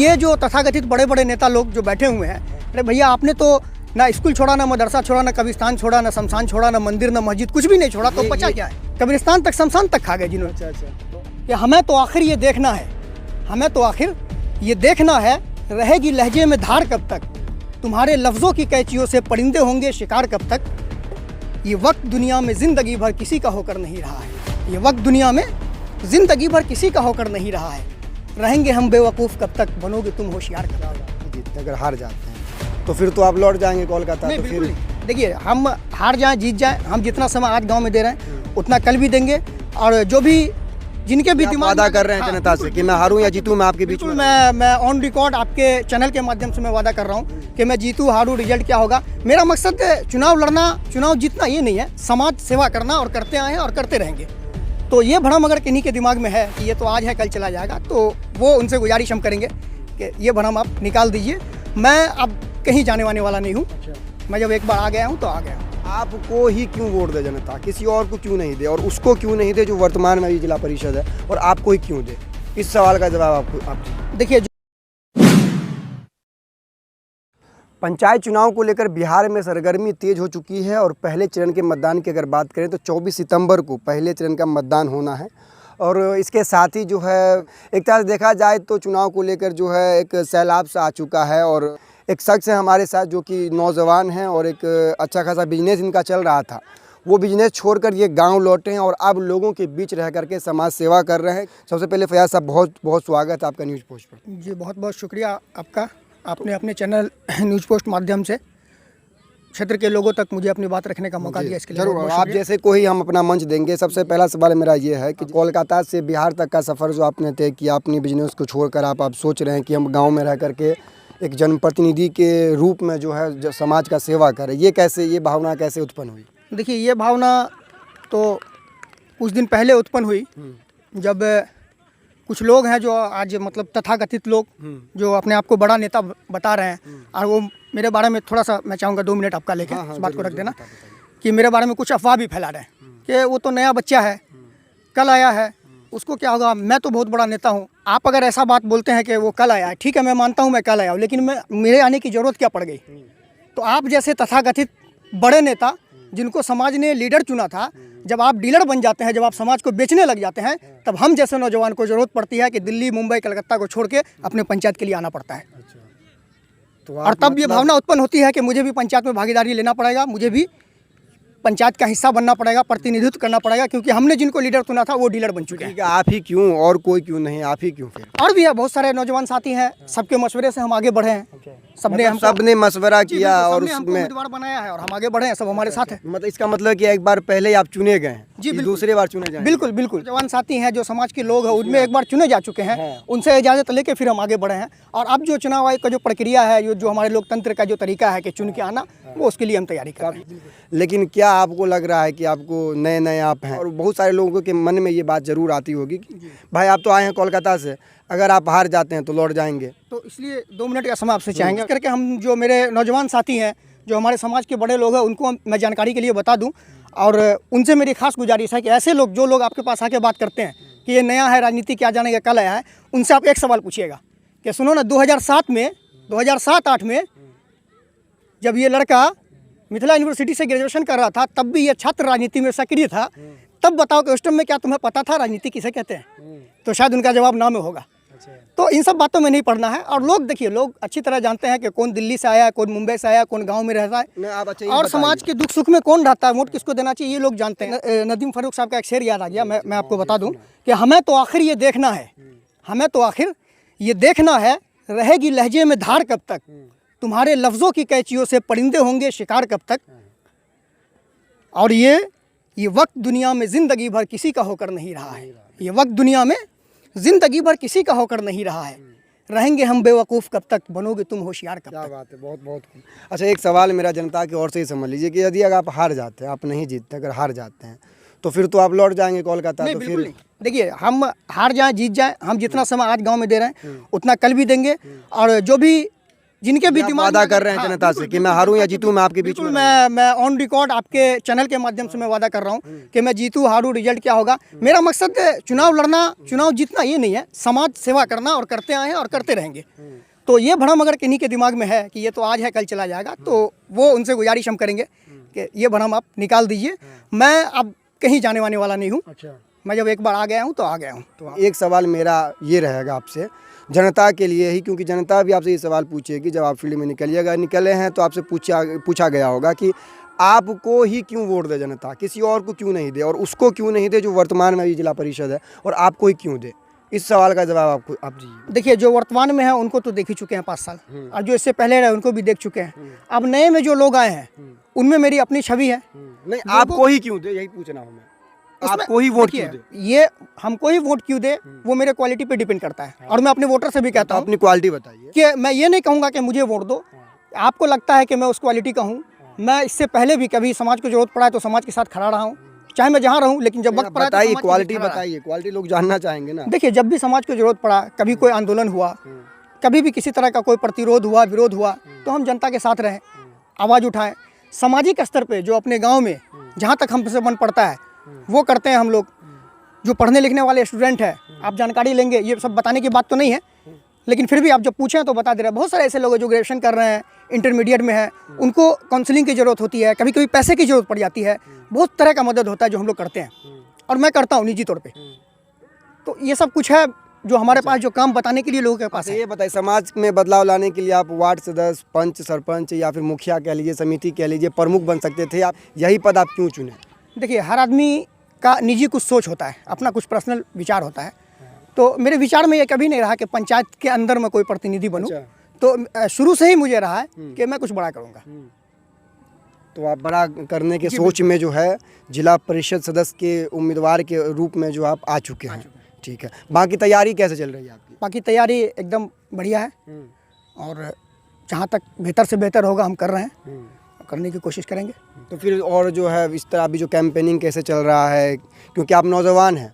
ये जो तथाकथित बड़े बड़े नेता लोग जो बैठे हुए हैं, अरे भैया आपने तो ना स्कूल छोड़ा, ना मदरसा छोड़ा, ना कब्रिस्तान छोड़ा, ना शमशान छोड़ा, ना मंदिर, ना मस्जिद, कुछ भी नहीं छोड़ा, तो बचा क्या है? कब्रिस्तान तक शमशान तक खा गए जिन्होंने। अच्छा। कि हमें तो आखिर ये देखना है, हमें तो आखिर ये देखना है, रहेगी लहजे में धार कब तक, तुम्हारे लफ्ज़ों की कैचियों से परिंदे होंगे शिकार कब तक। ये वक्त दुनिया में ज़िंदगी भर किसी का होकर नहीं रहा है, ये वक्त दुनिया में ज़िंदगी भर किसी का होकर नहीं रहा है, रहेंगे हम बेवकूफ़ कब तक, बनोगे तुम होशियार कब तक। जीतते अगर हार जाते हैं तो फिर तो आप लौट जाएंगे कोलकाता। नहीं, तो बिल्कुल फिर नहीं। देखिए, हम हार जाएं जीत जाएं, हम जितना समय आज गांव में दे रहे हैं उतना कल भी देंगे। और जो भी जिनके भी दिमाग वादा में- कर रहे हैं हाँ, जनता से कि मैं हारूं या जीतूं, मैं आपके बीच में। बिल्कुल, मैं ऑन रिकॉर्ड आपके चैनल के माध्यम से मैं वादा कर रहा हूँ कि मैं जीतूँ हारूँ, रिजल्ट क्या होगा। मेरा मकसद चुनाव लड़ना, चुनाव जीतना ये नहीं है, समाज सेवा करना, और करते आए हैं और करते रहेंगे। तो ये भ्रम अगर किन्हीं के दिमाग में है कि ये तो आज है कल चला जाएगा, तो वो उनसे गुजारिश हम करेंगे कि ये भ्रम आप निकाल दीजिए। मैं अब कहीं जाने वाने वाला नहीं हूँ। मैं जब एक बार आ गया हूँ तो आ गया हूँ। आपको ही क्यों वोट दे जनता, किसी और को क्यों नहीं दे, और उसको क्यों नहीं दे जो वर्तमान में अभी जिला परिषद है, और आपको ही क्यों दे? इस सवाल का जवाब आपको आप देखिए, पंचायत चुनाव को लेकर बिहार में सरगर्मी तेज हो चुकी है और पहले चरण के मतदान की अगर बात करें तो 24 सितंबर को पहले चरण का मतदान होना है। और इसके साथ ही जो है एक तरह से देखा जाए तो चुनाव को लेकर जो है एक सैलाब सा आ चुका है। और एक शख्स है हमारे साथ जो कि नौजवान हैं और एक अच्छा खासा बिजनेस इनका चल रहा था, वो बिजनेस छोड़कर ये गांव लौटे हैं और अब लोगों के बीच रह करके समाज सेवा कर रहे हैं। सबसे पहले फैयाज साहब, बहुत बहुत स्वागत है आपका न्यूज़ पोस्ट पर। जी बहुत बहुत शुक्रिया आपका, आपने अपने चैनल न्यूज़ पोस्ट माध्यम से क्षेत्र के लोगों तक मुझे अपनी बात रखने का मौका दिया, इसके लिए जरूर, बहुत आप शुक्रिया। जैसे कोई हम अपना मंच देंगे। सबसे पहला सवाल मेरा ये है कि कोलकाता से बिहार तक का सफ़र जो आपने तय किया, अपनी बिजनेस को छोड़कर आप सोच रहे हैं कि हम गांव में रह करके एक जनप्रतिनिधि के रूप में जो है जो समाज का सेवा करें, ये कैसे, ये भावना कैसे उत्पन्न हुई? देखिए, ये भावना तो कुछ दिन पहले उत्पन्न हुई जब कुछ लोग हैं जो आज मतलब तथाकथित लोग जो अपने आप को बड़ा नेता बता रहे हैं, और वो मेरे बारे में थोड़ा सा मैं चाहूँगा 2 मिनट आपका लेके इस बात को रख देना कि मेरे बारे में कुछ अफवाह भी फैला रहे हैं कि वो तो नया बच्चा है, कल आया है, उसको क्या होगा, मैं तो बहुत बड़ा नेता हूँ। आप अगर ऐसा बात बोलते हैं कि वो कल आया है, ठीक है, मैं मानता हूँ मैं कल आया हूँ, लेकिन मेरे आने की ज़रूरत क्या पड़ गई? तो आप जैसे तथाकथित बड़े नेता जिनको समाज ने लीडर चुना था, जब आप डीलर बन जाते हैं, जब आप समाज को बेचने लग जाते हैं, तब हम जैसे नौजवान को ज़रूरत पड़ती है कि दिल्ली, मुंबई, कलकत्ता को छोड़ के अपने पंचायत के लिए आना पड़ता है। तो और तब ये भावना उत्पन्न होती है कि मुझे भी पंचायत में भागीदारी लेना पड़ेगा, मुझे भी पंचायत का हिस्सा बनना पड़ेगा, प्रतिनिधित्व करना पड़ेगा, क्योंकि हमने जिनको लीडर चुना था वो डीलर बन चुके हैं। आप ही क्यों और कोई क्यों नहीं, आप ही क्यों? फिर और भी है, बहुत सारे नौजवान साथी हैं, सबके मशवरे से हम आगे बढ़े हैं। सबने मशवरा किया और हमको उसमें उम्मीदवार बनाया है और हम आगे बढ़े हैं, सब हमारे साथ है। मतलब इसका मतलब कि एक बार पहले आप चुने गए हैं, जी, कि बिल्कुल। दूसरे बार चुने जाएंगे? बिल्कुल बिल्कुल, जवान साथी हैं जो समाज के लोग हैं, उनमें एक बार चुने जा चुके हैं, उनसे इजाज़त लेके फिर हम आगे बढ़े हैं। और अब जो चुनाव आयोग का जो प्रक्रिया है, जो हमारे लोकतंत्र का जो तरीका है कि चुन के आना, वो उसके लिए हम तैयारी कर रहे हैं। लेकिन क्या आपको लग रहा है कि आपको नए नए आप हैं, और बहुत सारे लोगों के मन में ये बात जरूर आती होगी कि भाई आप तो आए हैं कोलकाता से, अगर आप हार जाते हैं तो लौट जाएंगे? तो इसलिए 2 मिनट का समय आपसे चाहेंगे करके हम जो मेरे नौजवान साथी हैं, जो हमारे समाज के बड़े लोग हैं, उनको मैं जानकारी के लिए बता दूं। और उनसे मेरी खास गुजारिश है कि ऐसे लोग, जो लोग आपके पास आके बात करते हैं कि ये नया है, राजनीति क्या जानेगा, कल आया है, उनसे आप एक सवाल पूछिएगा कि सुनो ना, 2007-8 में जब ये लड़का मिथिला यूनिवर्सिटी से ग्रेजुएशन कर रहा था, तब भी ये छात्र राजनीति में सक्रिय था। तब बताओ कि उस टाइम में क्या तुम्हें पता था राजनीति किसे कहते हैं? तो शायद उनका जवाब ना में होगा। तो इन सब बातों में नहीं पढ़ना है। और लोग देखिए, लोग अच्छी तरह जानते हैं कि कौन दिल्ली से आया है, कौन मुंबई से आया, कौन गांव में रहता है, और समाज के दुख सुख में कौन रहता है, वोट किसको देना चाहिए, ये लोग जानते हैं। नदीम फारूक साहब का एक शेर याद आ गया, मैं आपको बता दूं कि हमें तो आखिर ये देखना है, हमें तो आखिर ये देखना है, रहेगी लहजे में धार कब तक, तुम्हारे लफ्ज़ों की कैचियों से परिंदे होंगे शिकार कब तक। और ये वक्त दुनिया में ज़िंदगी भर किसी का होकर नहीं रहा है, ये वक्त दुनिया में ज़िंदगी भर किसी का होकर नहीं रहा है, रहेंगे हम बेवकूफ़ कब तक, बनोगे तुम होशियार कब तक। क्या बात है, बहुत बहुत। अच्छा, एक सवाल मेरा जनता की ओर से ही समझ लीजिए कि यदि अगर आप हार जाते हैं, आप नहीं जीतते, अगर हार जाते हैं तो फिर तो आप लौट जाएंगे कोलकाता? नहीं, तो बिल्कुल फिर नहीं। देखिए, हम हार जाएं जीत जाएं, हम जितना समय आज गांव में दे रहे हैं उतना कल भी देंगे। और जो भी जिनके भी आप दिमाग वादा में कर रहे हैं हाँ, जनता से बिल्कुल, कि मैं बिल्कुल, हारूं या बिल्कुल, जीतूं, मैं आपके बीच बिल्कुल, में मैं ऑन रिकॉर्ड आपके चैनल के माध्यम से मैं वादा कर रहा हूँ कि मैं जीतूं हारूं, रिजल्ट क्या होगा। मेरा मकसद चुनाव लड़ना, चुनाव जीतना ये नहीं है, समाज सेवा करना, और करते आए हैं और करते रहेंगे। तो ये भ्रम अगर किन्हीं के दिमाग में है कि ये तो आज है कल चला जाएगा, तो वो उनसे गुजारिश हम करेंगे कि ये भ्रम आप निकाल दीजिए। मैं अब कहीं जाने वाने वाला नहीं हूँ। अच्छा, मैं जब एक बार आ गया हूँ तो आ गया हूँ। तो एक सवाल मेरा ये रहेगा आपसे, जनता के लिए ही, क्योंकि जनता भी आपसे ये सवाल पूछेगी जब आप फील्ड में निकलिएगा, निकले हैं तो आपसे पूछा गया होगा कि आपको ही क्यों वोट दे जनता, किसी और को क्यों नहीं दे, और उसको क्यों नहीं दे जो वर्तमान में अभी जिला परिषद है, और आपको ही क्यों दे। इस सवाल का जवाब आप दीजिए। देखिए, जो वर्तमान में है उनको तो देख ही चुके हैं 5 साल, और जो इससे पहले रहे उनको भी देख चुके हैं। अब नए में जो लोग आए हैं उनमें मेरी अपनी छवि है। नहीं, आपको ही क्यों दे, यही पूछना हूँ मैं। उसमें आपको ही वोट देखिए, क्यों दे? ये हमको ही वोट क्यों दे वो मेरे क्वालिटी पे डिपेंड करता है। और मैं अपने वोटर से भी कहता हूँ अपनी क्वालिटी बताइए। कि मैं ये नहीं कहूँगा कि मुझे वोट दो। आपको लगता है कि मैं उस क्वालिटी का हूँ, मैं इससे पहले भी कभी समाज को जरूरत पड़ा है तो समाज के साथ खड़ा रहा हूँ, चाहे मैं जहाँ रहूँ, लेकिन जब वक्त पड़ा है तो बताइए, समाज के क्वालिटी बीच खड़ा रहा। बताइए, क्वालिटी लोग जानना चाहेंगे ना। देखिए, जब भी समाज को जरूरत पड़ा, कभी कोई आंदोलन हुआ, कभी भी किसी तरह का कोई प्रतिरोध हुआ, विरोध हुआ, तो हम जनता के साथ रहे, आवाज़ उठाएं। सामाजिक स्तर पे जो अपने गांव में जहां तक हमसे मन पड़ता है वो करते हैं हम लोग। जो पढ़ने लिखने वाले स्टूडेंट हैं, आप जानकारी लेंगे, ये सब बताने की बात तो नहीं है, लेकिन फिर भी आप जब पूछें तो बता दे रहे हैं। बहुत सारे ऐसे लोग हैं जो ग्रेजुएशन कर रहे हैं, इंटरमीडिएट में है, उनको काउंसलिंग की ज़रूरत होती है, कभी कभी पैसे की ज़रूरत पड़ जाती है। बहुत तरह का मदद होता है जो हम लोग करते हैं, और मैं करता हूँ निजी तौर पे। तो ये सब कुछ है जो हमारे पास, जो काम बताने के लिए लोगों के पास है। ये बताइए, समाज में बदलाव लाने के लिए आप वार्ड सदस्य, पंच, सरपंच या फिर मुखिया कह लीजिए, समिति कह लीजिए, प्रमुख बन सकते थे, आप यही पद आप क्यों चुने? देखिए, हर आदमी का निजी कुछ सोच होता है, अपना कुछ पर्सनल विचार होता है। तो मेरे विचार में ये कभी नहीं रहा कि पंचायत के अंदर मैं कोई प्रतिनिधि बनूं। तो शुरू से ही मुझे रहा है कि मैं कुछ बड़ा करूंगा। तो आप बड़ा करने के सोच में जो है जिला परिषद सदस्य के उम्मीदवार के रूप में जो आप आ चुके हैं। ठीक है, बाकी तैयारी कैसे चल रही है आपकी? बाकी तैयारी एकदम बढ़िया है, और जहाँ तक बेहतर से बेहतर होगा हम कर रहे हैं, करने की कोशिश करेंगे। तो फिर और जो है इस तरह अभी जो कैंपेनिंग कैसे चल रहा है, क्योंकि आप नौजवान हैं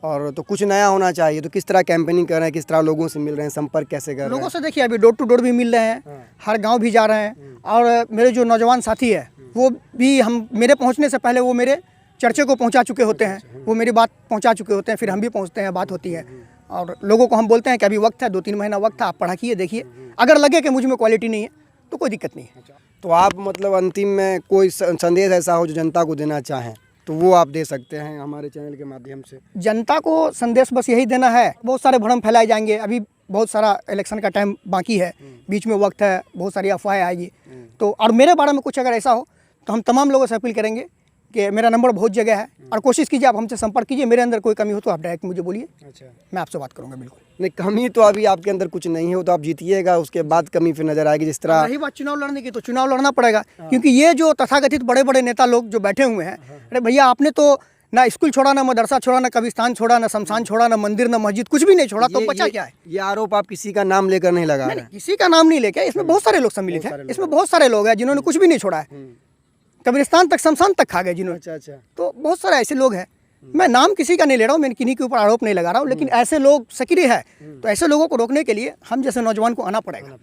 और तो कुछ नया होना चाहिए, तो किस तरह कैंपेनिंग कर रहे हैं, किस तरह लोगों से मिल रहे हैं, संपर्क कैसे कर रहे हैं? लोगों से देखिए, अभी डोर टू डोर भी मिल रहे हैं, हर गांव भी जा रहे हैं, और मेरे जो नौजवान साथी है वो भी, हम मेरे पहुंचने से पहले वो मेरे चर्चे को पहुंचा चुके होते हैं, वो मेरी बात पहुंचा चुके होते हैं, फिर हम भी पहुंचते हैं, बात होती है, और लोगों को हम बोलते हैं कि अभी वक्त है, 2-3 महीना वक्त है, आप पढ़ाइए, देखिए, अगर लगे कि मुझ में क्वालिटी नहीं है तो कोई दिक्कत नहीं है। तो आप मतलब अंतिम में कोई संदेश ऐसा हो जो जनता को देना चाहें तो वो आप दे सकते हैं हमारे चैनल के माध्यम से। जनता को संदेश बस यही देना है, बहुत सारे भ्रम फैलाए जाएंगे, अभी बहुत सारा इलेक्शन का टाइम बाकी है, बीच में वक्त है, बहुत सारी अफवाहें आएगी। तो और मेरे बारे में कुछ अगर ऐसा हो तो हम तमाम लोगों से अपील करेंगे कि मेरा नंबर बहुत जगह है, और कोशिश कीजिए आप हमसे संपर्क कीजिए। मेरे अंदर कोई कमी हो तो आप डायरेक्ट मुझे बोलिए, अच्छा, मैं आपसे बात करूंगा। बिल्कुल नहीं, कमी तो अभी आपके अंदर कुछ नहीं हो, तो आप जीतिएगा, उसके बाद कमी फिर नजर आएगी। जिस तरह रही बात चुनाव लड़ने की, तो चुनाव लड़ना पड़ेगा, क्योंकि ये जो तथाकथित बड़े बड़े नेता लोग जो बैठे हुए हैं, अरे भैया, आपने तो ना स्कूल छोड़ा, ना मदरसा छोड़ा, ना कब्रिस्तान छोड़ा, ना शमशान छोड़ा, ना मंदिर, ना मस्जिद, कुछ भी नहीं छोड़ा, तो बचा क्या है? ये आरोप आप किसी का नाम लेकर नहीं लगा रहे हैं। किसी का नाम नहीं लेके, इसमें बहुत सारे लोग सम्मिलित हैं, इसमें बहुत सारे लोग हैं जिन्होंने कुछ भी नहीं छोड़ा है, कब्रिस्तान तक, शमशान तक खा गए जिन्होंने। अच्छा, तो बहुत सारे ऐसे लोग हैं, मैं नाम किसी का नहीं ले रहा हूँ, मैं किन्हीं के ऊपर आरोप नहीं लगा रहा हूँ, लेकिन ऐसे लोग सक्रिय है, तो ऐसे लोगों को रोकने के लिए हम जैसे नौजवान को आना पड़ेगा।